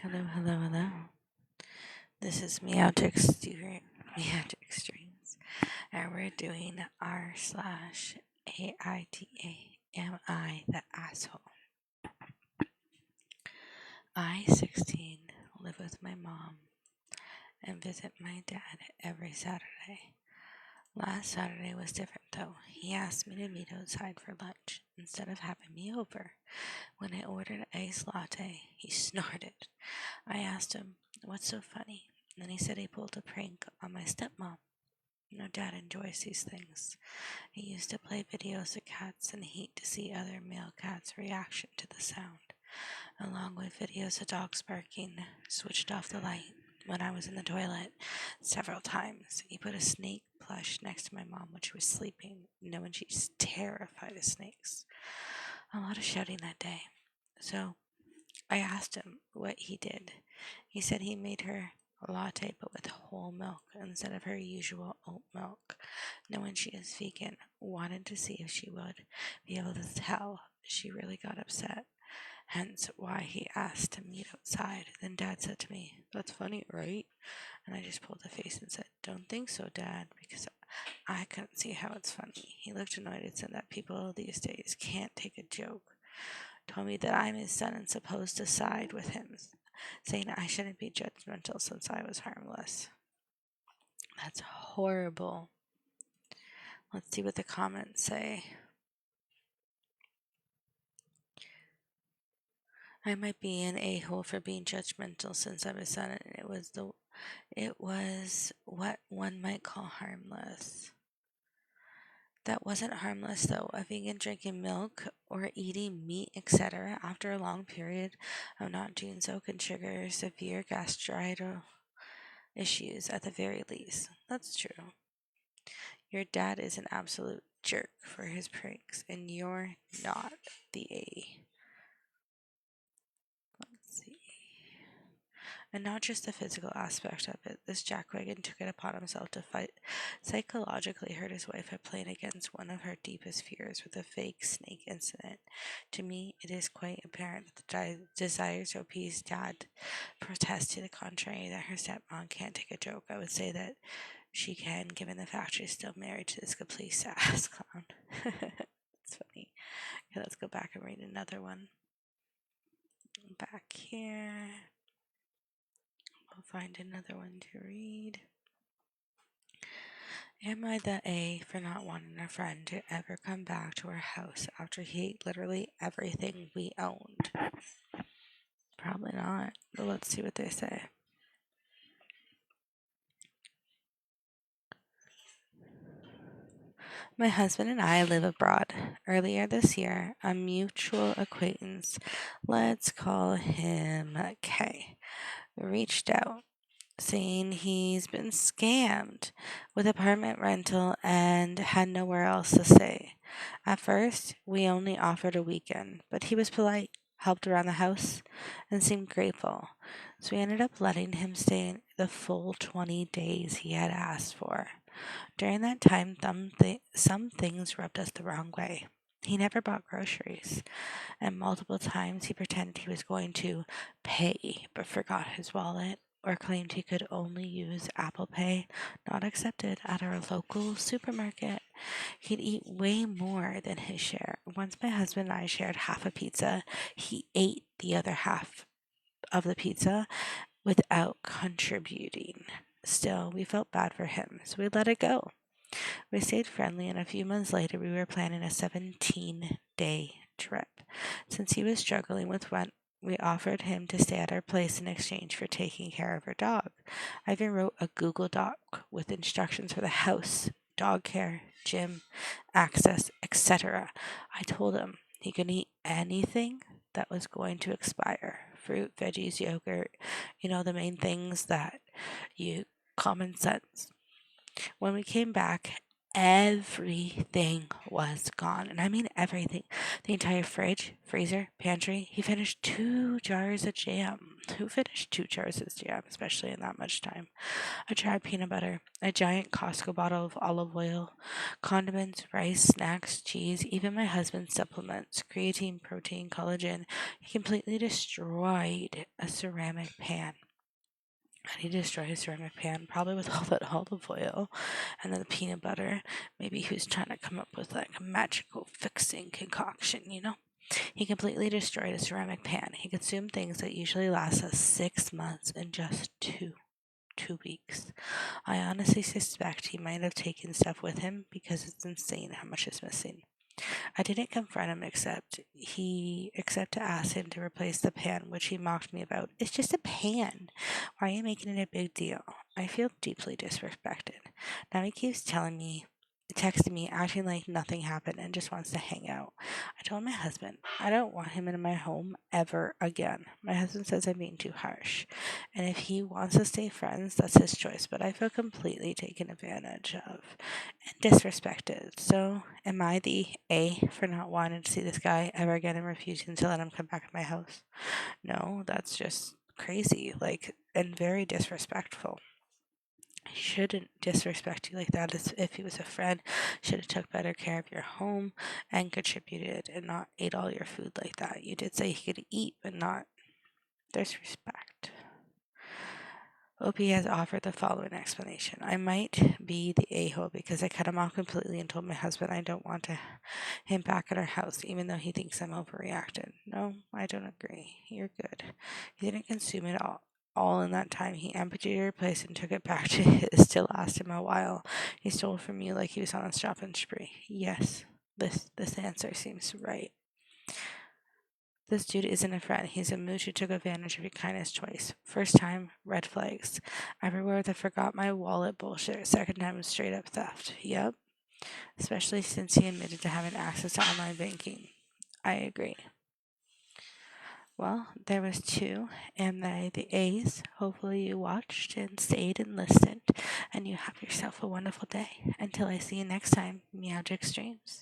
Hello, hello, hello. This is Meowgic Streams, and we're doing r/AITA. Am I the asshole? I, 16, live with my mom and visit my dad every Saturday. Last Saturday was different though. He asked me to meet outside for lunch instead of having me over. When I ordered an iced latte, he snorted. I asked him, "What's so funny?" And then he said he pulled a prank on my stepmom. Dad enjoys these things. He used to play videos of cats in the heat to see other male cats' reaction to the sound, along with videos of dogs barking. Switched off the light when I was in the toilet several times. He put a snake plush next to my mom when she was sleeping, knowing she's terrified of snakes. A lot of shouting that day. So I asked him what he did. He said he made her a latte but with whole milk instead of her usual oat milk. Knowing she is vegan, wanted to see if she would be able to tell. She really got upset, hence why he asked to meet outside. Then Dad said to me, "That's funny, right?" And I just pulled a face and said, "Don't think so, Dad," because I couldn't see how it's funny. He looked annoyed and said that people these days can't take a joke. Told me that I'm his son and supposed to side with him, saying I shouldn't be judgmental since I was harmless. That's horrible. Let's see what the comments say. I might be an a-hole for being judgmental since I'm his son, and it was what one might call harmless. That wasn't harmless though. A vegan drinking milk or eating meat, etc., after a long period of not doing so can trigger severe gastrointestinal issues at the very least. That's true. Your dad is an absolute jerk for his pranks, and you're not the A. Let's see. And not just the physical aspect of it. This jackwagon took it upon himself to psychologically hurt his wife by playing against one of her deepest fears with a fake snake incident. To me, it is quite apparent that the desires to appease dad protest to the contrary, that her stepmom can't take a joke. I would say that she can, given the fact she's still married to this complete ass clown. It's funny. Okay, let's go back and read another one. Back here. We'll find another one to read. Am I the A for not wanting a friend to ever come back to our house after he ate literally everything we owned? Probably not, but let's see what they say. My husband and I live abroad. Earlier this year, a mutual acquaintance, let's call him K, reached out saying he's been scammed with apartment rental and had nowhere else to stay. At first, we only offered a weekend, but he was polite, helped around the house, and seemed grateful. So we ended up letting him stay the full 20 days he had asked for. During that time, some things rubbed us the wrong way. He never bought groceries, and multiple times he pretended he was going to pay but forgot his wallet, or claimed he could only use Apple Pay, not accepted at our local supermarket. He'd eat way more than his share. Once my husband and I shared half a pizza, he ate the other half of the pizza without contributing. Still, we felt bad for him, so we let it go. We stayed friendly, and a few months later, we were planning a 17-day trip. Since he was struggling with rent, we offered him to stay at our place in exchange for taking care of our dog. I even wrote a Google Doc with instructions for the house, dog care, gym, access, etc. I told him he could eat anything that was going to expire. Fruit, veggies, yogurt, the main things that you common sense. When we came back, everything was gone. And I mean everything. The entire fridge, freezer, pantry. He finished 2 jars of jam. Who finished 2 jars of jam, especially in that much time? I tried peanut butter, a giant Costco bottle of olive oil, condiments, rice, snacks, cheese, even my husband's supplements, creatine, protein, collagen. He completely destroyed a ceramic pan. How did he destroy a ceramic pan? Probably with all that olive oil and then the peanut butter. Maybe he was trying to come up with like a magical fixing concoction. He completely destroyed a ceramic pan. He consumed things that usually last us 6 months in just two weeks. I honestly suspect he might have taken stuff with him because it's insane how much is missing. I didn't confront him except to ask him to replace the pan, which he mocked me about. It's just a pan. Why are you making it a big deal? I feel deeply disrespected. Now he keeps texting me, acting like nothing happened and just wants to hang out. I told my husband I don't want him in my home ever again. My husband says I'm being too harsh, and if he wants to stay friends, that's his choice, but I feel completely taken advantage of and disrespected. So, am I the A for not wanting to see this guy ever again and refusing to let him come back to my house? No, that's just crazy, and very disrespectful. He shouldn't disrespect you like that. As if he was a friend, should have took better care of your home and contributed and not ate all your food like that. You did say he could eat, but not disrespect. Opie has offered the following explanation. I might be the a-hole because I cut him off completely and told my husband I don't want him back at our house, even though he thinks I'm overreacting. No, I don't agree. You're good. He didn't consume it all in that time. He emptied your place and took it back to his to last him a while. He stole from you like he was on a shopping spree. Yes, this answer seems right. This dude isn't a friend. He's a mooch who took advantage of your kindness twice. First time, red flags. Everywhere with the forgot my wallet bullshit. Second time was straight up theft. Yep. Especially since he admitted to having access to online banking. I agree. Well, there was 2, and the A's. Hopefully you watched and stayed and listened, and you have yourself a wonderful day. Until I see you next time, Meowgic Streams.